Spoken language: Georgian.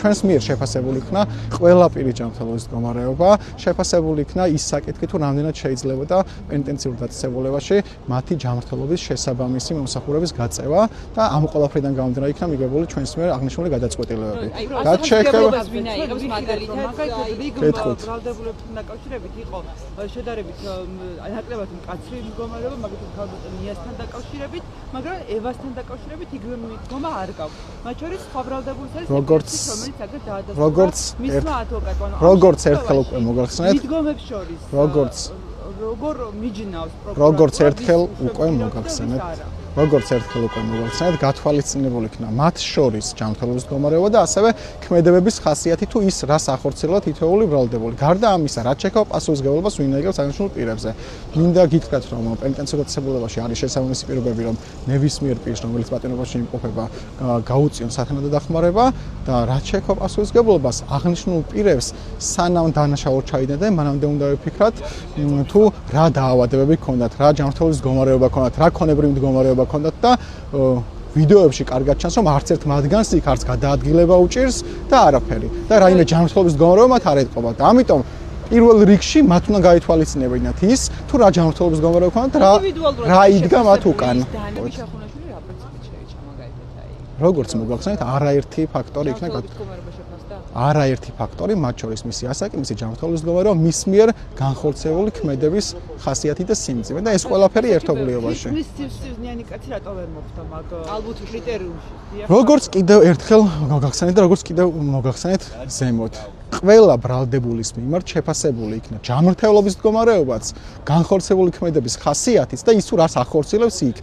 ჩვენს მიერ შეფასებული იქნა ყველაფერი ჯანმრთელობის მდგომარეობა, შეფასებული იქნა ის საკითხი, თუ რამდენად შეიძლებოდა პენიტენციურ დაწესებულებაში მათი ჯანმრთელობის შესაბამისი მომსახურების გაწევა და ამ ყველაფრიდან გამომდინარე იქნა მიღებული ჩვენს მიერ აღნიშნული გადაწყვეტილებები. რაც შეეხება ბრალდებულებთან დაკავშირებით იყო შედარებით ნაკლებად მკაცრი მდგომარეობა, მაგალითად ქალბატონ ნიასთან დაკავშირებით, მაგრამ ევასთან დაკავშირებით იგივე მდგომა არ გაქვს. მათ შორის სხვა ბრალდებულიც არის, რომელიც აგრეთვე დაადასტურა როგორც ერთხელ უკვე მოგახსენეთ, მიდგომებს შორის როგორ მიჯნავს როგორც ერთხელ უკვე მოგახსენეთ, გათვალისწინებული იქნა მათ შორის ჯანმრთელობის მდგომარეობა და ასევე ქმედებების ხასიათი თუ ის რას ახორციელებდა თითოეული ბრალდებული. გარდა ამისა, რაც შეეხება პასუხისმგებლობას ვინაიგებს აღნიშნულ პირებზე. მინდა გითხრათ, რომ პენიტენციურ დაწესებულებაში არის შესაბამისი პირობები, რომ ნებისმიერ პირს, რომელიც პატიმრობაში იმყოფება, გაუწიონ სათანადო დახმარება და რაც შეეხება პასუხისმგებლობას, აღნიშნულ პირებს სანამ დანაშაული ჩაიდენდნენ, მანამდე უნდა ვიფიქრათ, თუ რა დაავადებები ჰქონდათ, რა ჯანმრთელობის მდგომარეობა ჰქონდათ, რა ქონებრივი მდგომარეობა ჰქონდათ და ვიდეოებში კარგად ჩანს, რომ არც ერთ მათგანს იქ არც გადაადგილება უჭირს და არაფერი. და რაიმე ჯანმრთელობის მდგომარეობა მათ არ ეტყობა. და ამიტომ პირველ რიგში მათ უნდა გაითვალისწინებინათ ის, თუ რა ჯანმრთელობის მდგომარეობა ჰქონდათ, რა იდგა მათ უკან. როგორც მოგახსენეთ, არაერთი ფაქტორი იქნა არაერთი ფაქტორი, მათ შორის მისი ასაკი, მისი ჯანმრთელობის მდგომარეობა, მის მიერ განხორციელებული ქმედების ხასიათი და სიმძიმე და ეს ყველაფერი ერთობლიობაში. მის სივსნიანი კაცი რატო ვერ მოხდა მაგ ალბათ კრიტერიუმში? როგორც კიდევ ერთხელ მოგახსენეთ და როგორც კიდევ მოგახსენეთ ზემოთ. ყველა ბრალდებულის მიმართ შეფასებული იქნა ჯანმრთელობის მდგომარეობაც, განხორციელებული ქმედების ხასიათიც და ის თუ რას ახორციელებს იქ.